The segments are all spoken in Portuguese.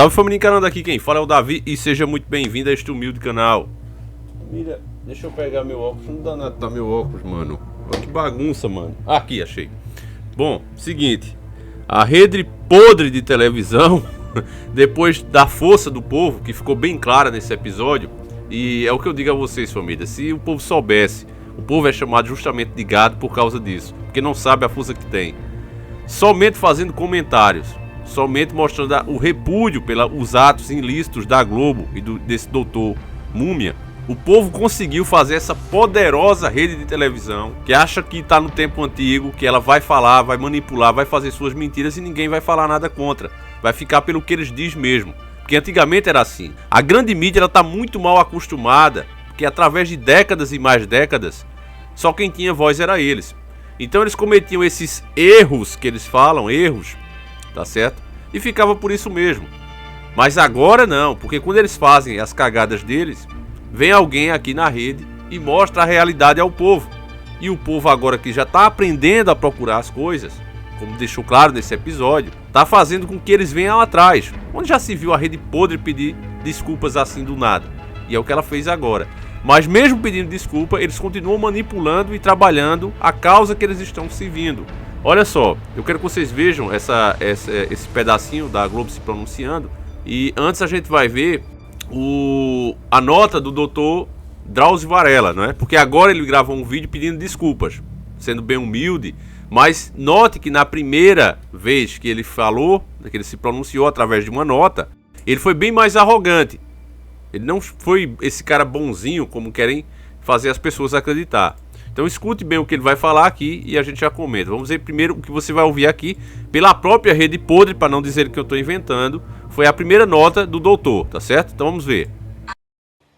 Salve família encarando aqui, quem fala é o Davi e seja muito bem-vindo a este humilde canal. Mira, deixa eu pegar meu óculos, não dá nada tá meu óculos, mano. Olha que bagunça, mano. Aqui, achei. Bom, seguinte, a rede podre de televisão, depois da força do povo, que ficou bem clara nesse episódio, e é o que eu digo a vocês, família, se o povo soubesse, o povo é chamado justamente de gado por causa disso, porque não sabe a força que tem. Somente fazendo comentários, somente mostrando o repúdio pelos atos ilícitos da Globo e desse doutor Múmia, o povo conseguiu fazer essa poderosa rede de televisão que acha que está no tempo antigo, que ela vai falar, vai manipular, vai fazer suas mentiras e ninguém vai falar nada contra. Vai ficar pelo que eles dizem mesmo. Porque antigamente era assim. A grande mídia está muito mal acostumada, porque através de décadas e mais décadas, só quem tinha voz era eles. Então eles cometiam esses erros que eles falam, erros, tá certo? E ficava por isso mesmo. Mas agora não, porque quando eles fazem as cagadas deles, vem alguém aqui na rede e mostra a realidade ao povo. E o povo agora que já está aprendendo a procurar as coisas, como deixou claro nesse episódio, está fazendo com que eles venham atrás. Onde já se viu a rede podre pedir desculpas assim do nada? E é o que ela fez agora. Mas mesmo pedindo desculpa, eles continuam manipulando e trabalhando a causa que eles estão servindo. Olha só, eu quero que vocês vejam esse pedacinho da Globo se pronunciando. E antes a gente vai ver a nota do Dr. Drauzio Varela, não é? Porque agora ele gravou um vídeo pedindo desculpas, sendo bem humilde. Mas note que na primeira vez que ele falou, que ele se pronunciou através de uma nota, ele foi bem mais arrogante. Ele não foi esse cara bonzinho como querem fazer as pessoas acreditar. Então escute bem o que ele vai falar aqui e a gente já comenta. Vamos ver primeiro o que você vai ouvir aqui pela própria rede podre, para não dizer que eu estou inventando. Foi a primeira nota do doutor, tá certo? Então vamos ver.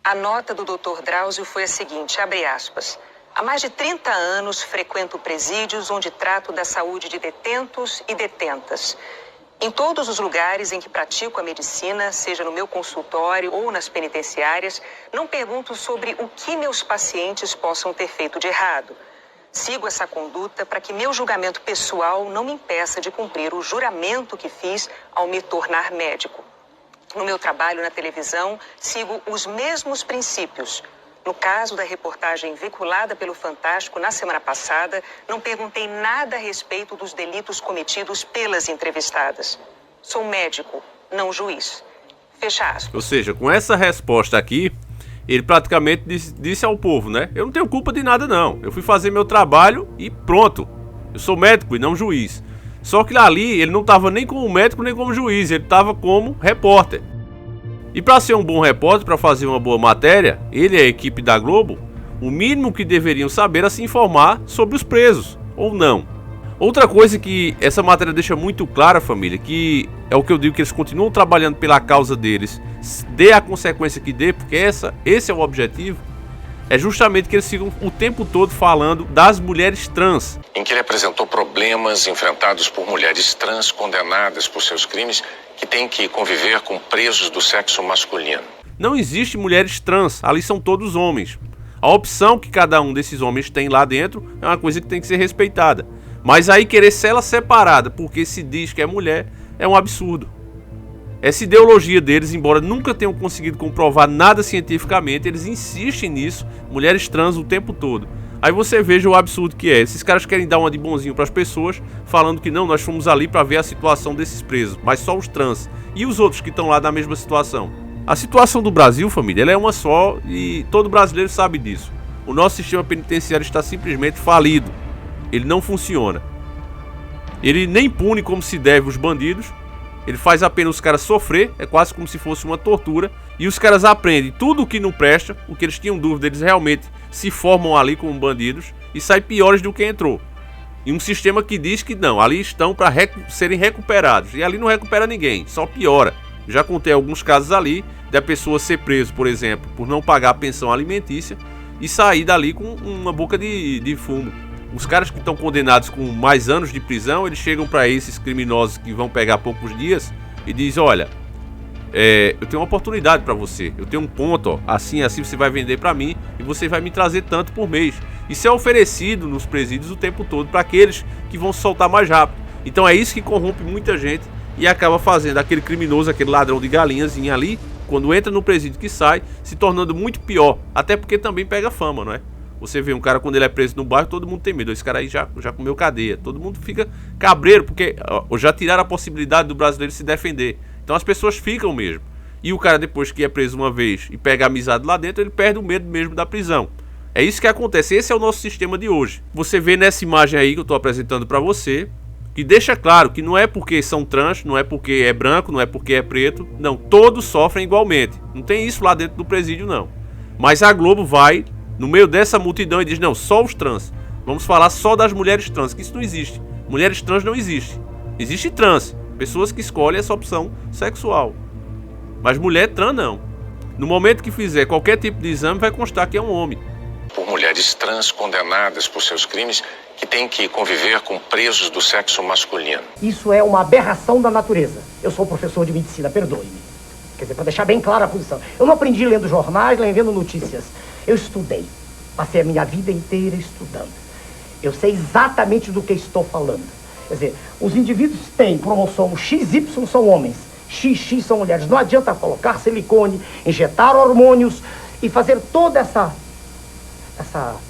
A nota do Dr. Drauzio foi a seguinte, abre aspas. Há mais de 30 anos frequento presídios onde trato da saúde de detentos e detentas. Em todos os lugares em que pratico a medicina, seja no meu consultório ou nas penitenciárias, não pergunto sobre o que meus pacientes possam ter feito de errado. Sigo essa conduta para que meu julgamento pessoal não me impeça de cumprir o juramento que fiz ao me tornar médico. No meu trabalho na televisão, sigo os mesmos princípios. No caso da reportagem veiculada pelo Fantástico na semana passada, não perguntei nada a respeito dos delitos cometidos pelas entrevistadas. Sou médico, não juiz. Fecha aspas. Ou seja, com essa resposta aqui, ele praticamente disse ao povo, né? Eu não tenho culpa de nada não. Eu fui fazer meu trabalho e pronto. Eu sou médico e não juiz. Só que ali ele não estava nem como médico nem como juiz, ele estava como repórter. E para ser um bom repórter, para fazer uma boa matéria, ele e a equipe da Globo, o mínimo que deveriam saber era se informar sobre os presos, ou não. Outra coisa que essa matéria deixa muito clara, família, que é o que eu digo, que eles continuam trabalhando pela causa deles, dê a consequência que dê, porque esse é o objetivo, é justamente que eles ficam o tempo todo falando das mulheres trans. Em que ele apresentou problemas enfrentados por mulheres trans condenadas por seus crimes que têm que conviver com presos do sexo masculino. Não existe mulheres trans, ali são todos homens. A opção que cada um desses homens tem lá dentro é uma coisa que tem que ser respeitada. Mas aí querer ser ela separada porque se diz que é mulher é um absurdo. Essa ideologia deles, embora nunca tenham conseguido comprovar nada cientificamente, eles insistem nisso, mulheres trans o tempo todo. Aí você veja o absurdo que é. Esses caras querem dar uma de bonzinho para as pessoas, falando que não, nós fomos ali para ver a situação desses presos, mas só os trans. E os outros que estão lá na mesma situação? A situação do Brasil, família, ela é uma só e todo brasileiro sabe disso. O nosso sistema penitenciário está simplesmente falido. Ele não funciona. Ele nem pune como se deve os bandidos. Ele faz apenas os caras sofrer, é quase como se fosse uma tortura. E os caras aprendem tudo o que não presta, o que eles tinham dúvida, eles realmente se formam ali como bandidos e saem piores do que entrou. E um sistema que diz que não, ali estão para serem recuperados. E ali não recupera ninguém, só piora. Já contei alguns casos ali da pessoa ser preso, por exemplo, por não pagar a pensão alimentícia e sair dali com uma boca de fumo. Os caras que estão condenados com mais anos de prisão, eles chegam para esses criminosos que vão pegar poucos dias e dizem, olha, eu tenho uma oportunidade para você, eu tenho um ponto, ó, assim você vai vender para mim e você vai me trazer tanto por mês. Isso é oferecido nos presídios o tempo todo para aqueles que vão se soltar mais rápido. Então é isso que corrompe muita gente e acaba fazendo aquele criminoso, aquele ladrão de galinhazinha ali, quando entra no presídio que sai, se tornando muito pior, até porque também pega fama, não é? Você vê um cara quando ele é preso no bairro, todo mundo tem medo, esse cara aí já comeu cadeia, todo mundo fica cabreiro, porque já tiraram a possibilidade do brasileiro se defender, então as pessoas ficam mesmo, e o cara depois que é preso uma vez e pega amizade lá dentro, ele perde o medo mesmo da prisão. É isso que acontece, esse é o nosso sistema de hoje. Você vê nessa imagem aí que eu estou apresentando para você, que deixa claro que não é porque são trans, não é porque é branco, não é porque é preto, não, todos sofrem igualmente. Não tem isso lá dentro do presídio, não. Mas a Globo vai no meio dessa multidão e diz, não, só os trans. Vamos falar só das mulheres trans, que isso não existe. Mulheres trans não existe. Existe trans, pessoas que escolhem essa opção sexual. Mas mulher trans não. No momento que fizer qualquer tipo de exame, vai constar que é um homem. Por mulheres trans condenadas por seus crimes que têm que conviver com presos do sexo masculino. Isso é uma aberração da natureza. Eu sou professor de medicina, perdoe-me. Quer dizer, para deixar bem clara a posição. Eu não aprendi lendo jornais, nem vendo notícias. Eu estudei. Passei a minha vida inteira estudando. Eu sei exatamente do que estou falando. Quer dizer, os indivíduos têm cromossomo XY são homens, XX são mulheres. Não adianta colocar silicone, injetar hormônios e fazer toda essa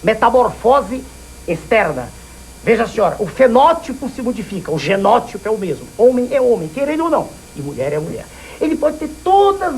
metamorfose externa. Veja, senhora, o fenótipo se modifica, o genótipo é o mesmo. Homem é homem, quer ele ou não, e mulher é mulher. Ele pode ter todas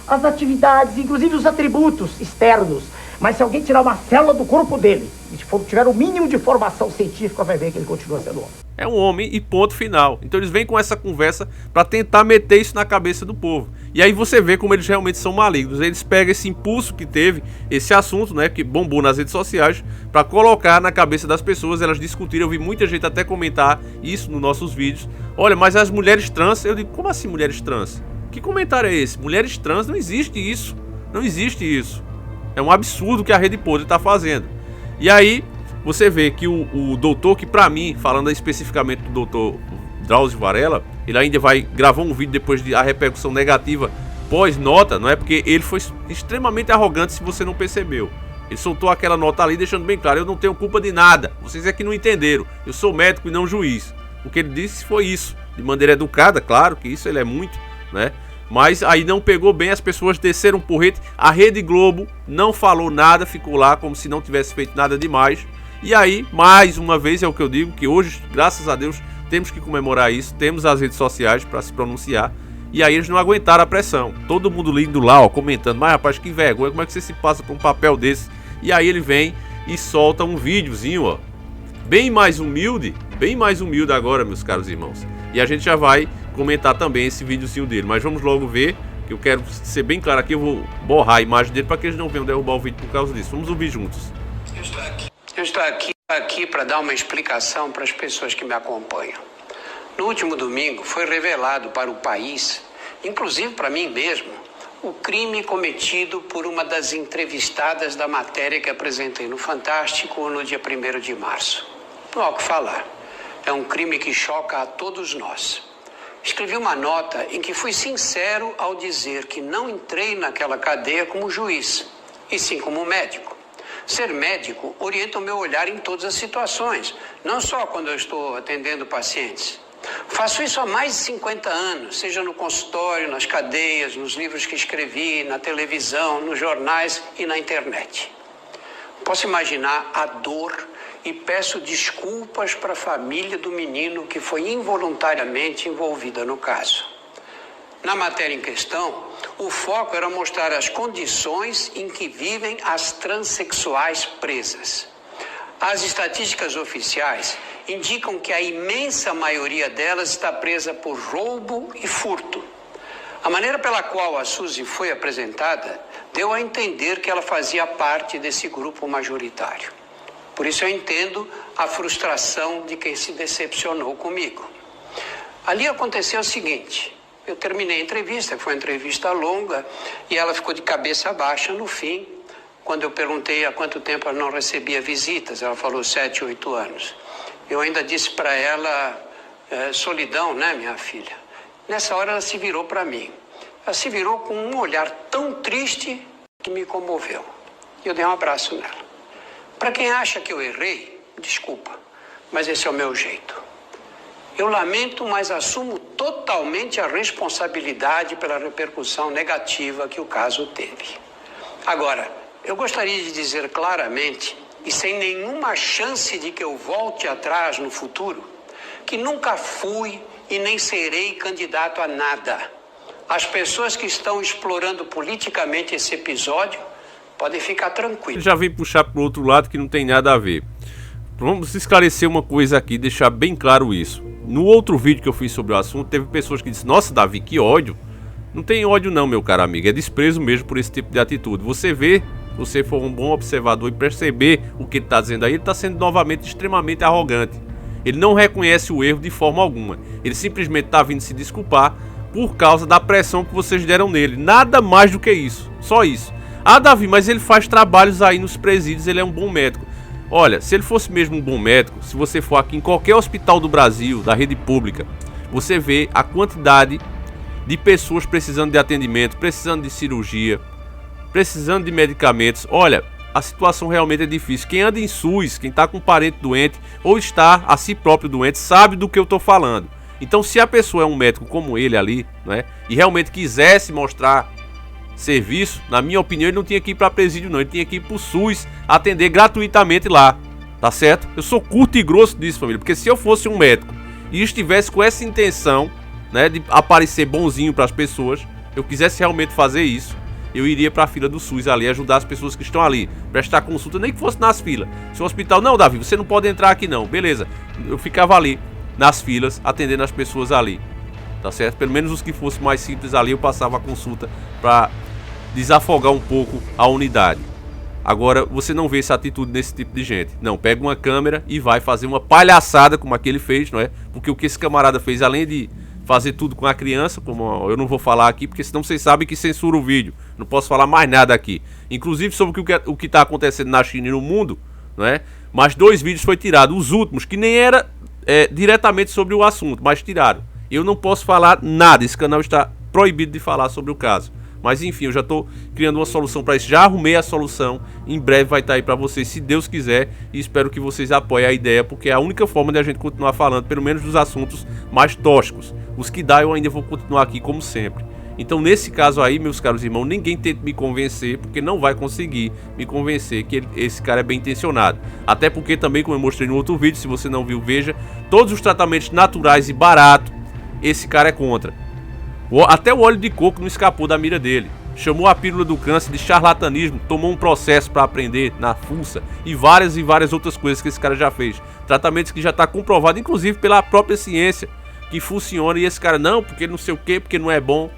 as atividades, inclusive os atributos externos, mas se alguém tirar uma célula do corpo dele e tiver o mínimo de formação científica, vai ver que ele continua sendo homem. É um homem e ponto final. Então eles vêm com essa conversa para tentar meter isso na cabeça do povo. E aí você vê como eles realmente são malignos. Eles pegam esse impulso que teve, esse assunto, né, que bombou nas redes sociais, para colocar na cabeça das pessoas, elas discutirem. Eu vi muita gente até comentar isso nos nossos vídeos. Olha, mas as mulheres trans, eu digo, como assim mulheres trans? Que comentário é esse? Mulheres trans, não existe isso. Não existe isso. É um absurdo que a Rede Podre está fazendo. E aí você vê que o doutor, que pra mim, falando especificamente do doutor Drauzio Varela, ele ainda vai gravar um vídeo depois da repercussão negativa pós-nota, não é? Porque ele foi extremamente arrogante, se você não percebeu. Ele soltou aquela nota ali deixando bem claro, eu não tenho culpa de nada, vocês é que não entenderam, eu sou médico e não juiz. O que ele disse foi isso, de maneira educada, claro que isso ele é muito, né? Mas aí não pegou bem, as pessoas desceram um porrete. A Rede Globo não falou nada, ficou lá como se não tivesse feito nada demais. E aí, mais uma vez, é o que eu digo, que hoje, graças a Deus, temos que comemorar isso. Temos as redes sociais para se pronunciar. E aí eles não aguentaram a pressão. Todo mundo lindo lá, ó, comentando. Mas rapaz, que vergonha, como é que você se passa por um papel desse? E aí ele vem e solta um videozinho, ó, bem mais humilde agora, meus caros irmãos. E a gente já vai comentar também esse videozinho dele, mas vamos logo ver, que eu quero ser bem claro aqui, eu vou borrar a imagem dele para que eles não venham derrubar o vídeo por causa disso. Vamos ouvir juntos. Eu estou aqui para dar uma explicação para as pessoas que me acompanham. No último domingo foi revelado para o país, inclusive para mim mesmo, o crime cometido por uma das entrevistadas da matéria que apresentei no Fantástico no dia 1º de março. Não há o que falar. É um crime que choca a todos nós. Escrevi uma nota em que fui sincero ao dizer que não entrei naquela cadeia como juiz, e sim como médico. Ser médico orienta o meu olhar em todas as situações, não só quando eu estou atendendo pacientes. Faço isso há mais de 50 anos, seja no consultório, nas cadeias, nos livros que escrevi, na televisão, nos jornais e na internet. Posso imaginar a dor e peço desculpas para a família do menino que foi involuntariamente envolvida no caso. Na matéria em questão, o foco era mostrar as condições em que vivem as transexuais presas. As estatísticas oficiais indicam que a imensa maioria delas está presa por roubo e furto. A maneira pela qual a Suzy foi apresentada deu a entender que ela fazia parte desse grupo majoritário. Por isso eu entendo a frustração de quem se decepcionou comigo. Ali aconteceu o seguinte, eu terminei a entrevista, foi uma entrevista longa, e ela ficou de cabeça baixa no fim, quando eu perguntei há quanto tempo ela não recebia visitas, ela falou 7, 8 anos. Eu ainda disse para ela, solidão, né, minha filha? Nessa hora ela se virou para mim. Ela se virou com um olhar tão triste que me comoveu. E eu dei um abraço nela. Para quem acha que eu errei, desculpa, mas esse é o meu jeito. Eu lamento, mas assumo totalmente a responsabilidade pela repercussão negativa que o caso teve. Agora, eu gostaria de dizer claramente, e sem nenhuma chance de que eu volte atrás no futuro, que nunca fui e nem serei candidato a nada. As pessoas que estão explorando politicamente esse episódio podem ficar tranquilos. Já vem puxar para o outro lado que não tem nada a ver. Vamos esclarecer uma coisa aqui, deixar bem claro isso. No outro vídeo que eu fiz sobre o assunto, teve pessoas que disseram: nossa, Davi, que ódio. Não tem ódio não, meu caro amigo, é desprezo mesmo por esse tipo de atitude. Você vê, se você for um bom observador e perceber o que ele está dizendo aí, ele está sendo novamente extremamente arrogante. Ele não reconhece o erro de forma alguma. Ele simplesmente está vindo se desculpar por causa da pressão que vocês deram nele. Nada mais do que isso, só isso. Ah, Davi, mas ele faz trabalhos aí nos presídios, ele é um bom médico. Olha, se ele fosse mesmo um bom médico, se você for aqui em qualquer hospital do Brasil, da rede pública, você vê a quantidade de pessoas precisando de atendimento, precisando de cirurgia, precisando de medicamentos. Olha, a situação realmente é difícil. Quem anda em SUS, quem está com um parente doente ou está a si próprio doente, sabe do que eu estou falando. Então, se a pessoa é um médico como ele ali, né, e realmente quisesse mostrar serviço, na minha opinião, ele não tinha que ir para presídio não, ele tinha que ir para o SUS atender gratuitamente lá, tá certo? Eu sou curto e grosso disso, família, porque se eu fosse um médico e estivesse com essa intenção, né, de aparecer bonzinho para as pessoas, eu quisesse realmente fazer isso, eu iria para a fila do SUS ali, ajudar as pessoas que estão ali, prestar consulta, nem que fosse nas filas. Se o hospital, não, Davi, você não pode entrar aqui não, beleza, eu ficava ali nas filas, atendendo as pessoas ali, tá certo? Pelo menos os que fossem mais simples ali, eu passava a consulta para desafogar um pouco a unidade. Agora, você não vê essa atitude nesse tipo de gente. Não, pega uma câmera e vai fazer uma palhaçada como aquele fez, não é? Porque o que esse camarada fez, além de fazer tudo com a criança, como eu não vou falar aqui, porque senão vocês sabem que censura o vídeo. Não posso falar mais nada aqui. Inclusive sobre o que está acontecendo na China e no mundo, não é? Mas 2 vídeos foi tirado, os últimos, que nem era diretamente sobre o assunto, mas tiraram. Eu não posso falar nada, esse canal está proibido de falar sobre o caso. Mas enfim, eu já estou criando uma solução para isso. Já arrumei a solução. Em breve vai estar aí para vocês, se Deus quiser. E espero que vocês apoiem a ideia, porque é a única forma de a gente continuar falando, pelo menos dos assuntos mais tóxicos. Os que dá eu ainda vou continuar aqui como sempre. Então nesse caso aí, meus caros irmãos, ninguém tente me convencer, porque não vai conseguir me convencer que esse cara é bem intencionado. Até porque também, como eu mostrei no outro vídeo, se você não viu, veja, todos os tratamentos naturais e baratos, esse cara é contra. Até o óleo de coco não escapou da mira dele. Chamou a pílula do câncer de charlatanismo, tomou um processo para aprender na FUNSA e várias outras coisas que esse cara já fez. Tratamentos que já está comprovado, inclusive pela própria ciência, que funciona. E esse cara, não, porque não sei o que, porque não é bom.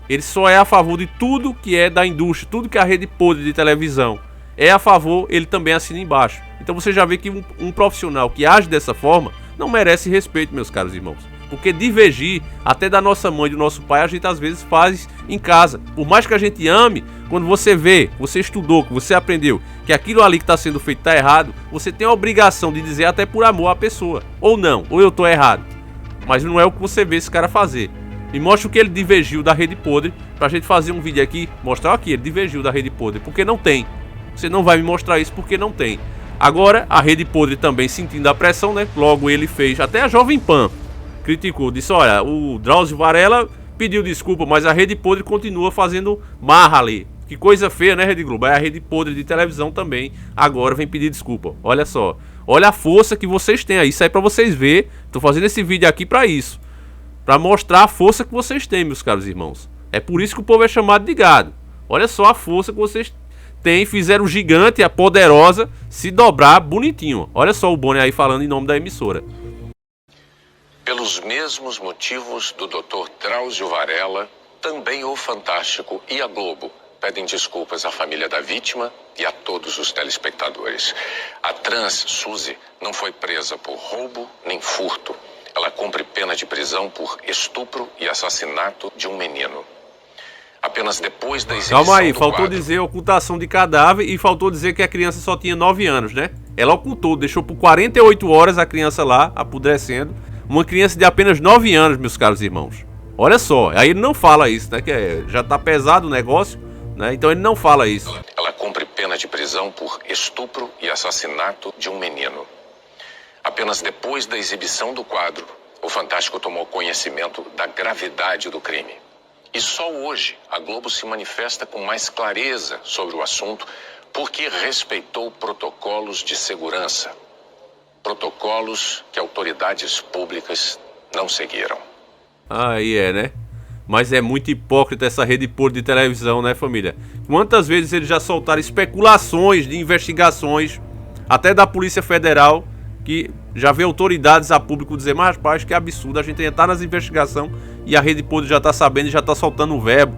Ele só é a favor de tudo que é da indústria, tudo que é a rede podre de televisão é a favor, ele também assina embaixo. Então você já vê que um profissional que age dessa forma não merece respeito, meus caros irmãos. Porque divergir até da nossa mãe e do nosso pai, a gente às vezes faz em casa. Por mais que a gente ame, quando você vê, você estudou, que você aprendeu que aquilo ali que está sendo feito está errado, você tem a obrigação de dizer até por amor à pessoa. Ou não, ou eu estou errado. Mas não é o que você vê esse cara fazer. Me mostra o que ele divergiu da rede podre, pra gente fazer um vídeo aqui, mostrar aqui, ele divergiu da rede podre, porque não tem. Você não vai me mostrar isso porque não tem. Agora, a rede podre também sentindo a pressão, né? Logo ele fez, até a Jovem Pan criticou, disse, olha, o Drauzio Varela pediu desculpa, mas a Rede Podre continua fazendo marra ali. Que coisa feia, né, Rede Globo? A Rede Podre de televisão também agora vem pedir desculpa. Olha só, olha a força que vocês têm aí, isso aí pra vocês verem. Tô fazendo esse vídeo aqui pra isso, pra mostrar a força que vocês têm, meus caros irmãos. É por isso que o povo é chamado de gado. Olha só a força que vocês têm, fizeram o gigante e a poderosa se dobrar bonitinho. Olha só o Boni aí falando em nome da emissora. Pelos mesmos motivos do Dr. Drauzio Varela, também o Fantástico e a Globo pedem desculpas à família da vítima e a todos os telespectadores. A trans Suzy não foi presa por roubo nem furto. Ela cumpre pena de prisão por estupro e assassinato de um menino. Apenas depois da exibição Calma aí, do faltou quadro... dizer ocultação de cadáver e faltou dizer que a criança só tinha 9 anos, né? Ela ocultou, deixou por 48 horas a criança lá, apodrecendo. Uma criança de apenas 9 anos, meus caros irmãos. Olha só, aí ele não fala isso, né? Que já tá pesado o negócio, né? Então ele não fala isso. Ela cumpre pena de prisão por estupro e assassinato de um menino. Apenas depois da exibição do quadro, o Fantástico tomou conhecimento da gravidade do crime. E só hoje a Globo se manifesta com mais clareza sobre o assunto porque respeitou protocolos de segurança. Protocolos que autoridades públicas não seguiram. Aí né? Mas é muito hipócrita essa rede podre de televisão, né, família? Quantas vezes eles já soltaram especulações de investigações, até da Polícia Federal, que já vê autoridades a público dizer, mas rapaz, que absurdo, a gente ainda tá nas investigações e a rede podre já tá sabendo e já tá soltando o verbo.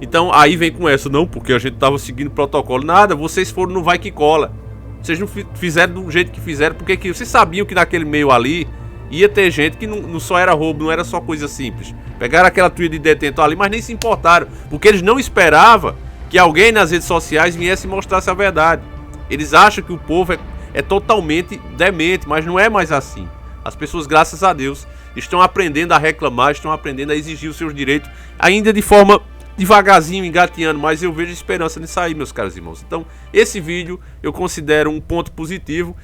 Então aí vem com essa, não, porque a gente tava seguindo protocolo. Nada, vocês foram no vai que cola. Vocês não fizeram do jeito que fizeram, porque que vocês sabiam que naquele meio ali ia ter gente que não só era roubo, não era só coisa simples. Pegaram aquela trilha de detento ali, mas nem se importaram, porque eles não esperavam que alguém nas redes sociais viesse e mostrasse a verdade. Eles acham que o povo é totalmente demente, mas não é mais assim. As pessoas, graças a Deus, estão aprendendo a reclamar, estão aprendendo a exigir os seus direitos, ainda de forma devagarzinho, engateando, mas eu vejo esperança nisso aí, meus caros irmãos. Então, esse vídeo eu considero um ponto positivo.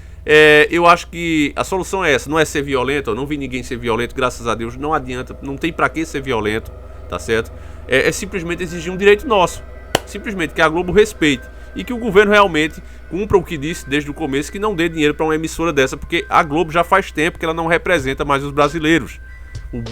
Eu acho que a solução é essa, não é ser violento. Eu não vi ninguém ser violento, graças a Deus, não adianta, não tem pra que ser violento, tá certo? É simplesmente exigir um direito nosso, simplesmente que a Globo respeite e que o governo realmente cumpra o que disse desde o começo, que não dê dinheiro para uma emissora dessa, porque a Globo já faz tempo que ela não representa mais os brasileiros.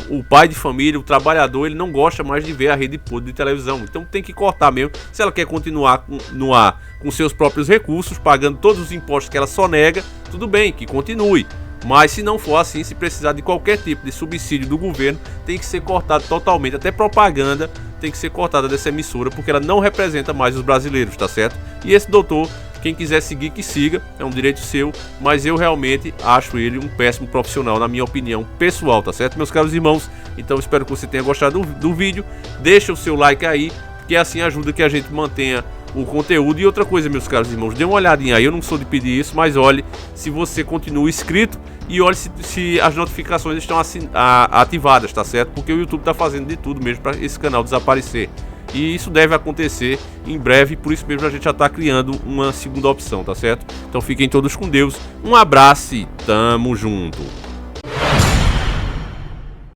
O pai de família, o trabalhador, ele não gosta mais de ver a rede podre de televisão. Então tem que cortar mesmo. Se ela quer continuar no ar com seus próprios recursos, pagando todos os impostos que ela sonega, tudo bem, que continue. Mas se não for assim, se precisar de qualquer tipo de subsídio do governo, tem que ser cortado totalmente. Até propaganda tem que ser cortada dessa emissora, porque ela não representa mais os brasileiros, tá certo? E esse doutor, quem quiser seguir, que siga, é um direito seu, mas eu realmente acho ele um péssimo profissional, na minha opinião pessoal, tá certo, meus caros irmãos? Então espero que você tenha gostado do vídeo, deixa o seu like aí, que assim ajuda que a gente mantenha o conteúdo. E outra coisa, meus caros irmãos, dê uma olhadinha aí, eu não sou de pedir isso, mas olhe se você continua inscrito e olhe se as notificações estão ativadas, tá certo? Porque o YouTube tá fazendo de tudo mesmo para esse canal desaparecer. E isso deve acontecer em breve, por isso mesmo a gente já está criando uma segunda opção, tá certo? Então fiquem todos com Deus, um abraço e tamo junto!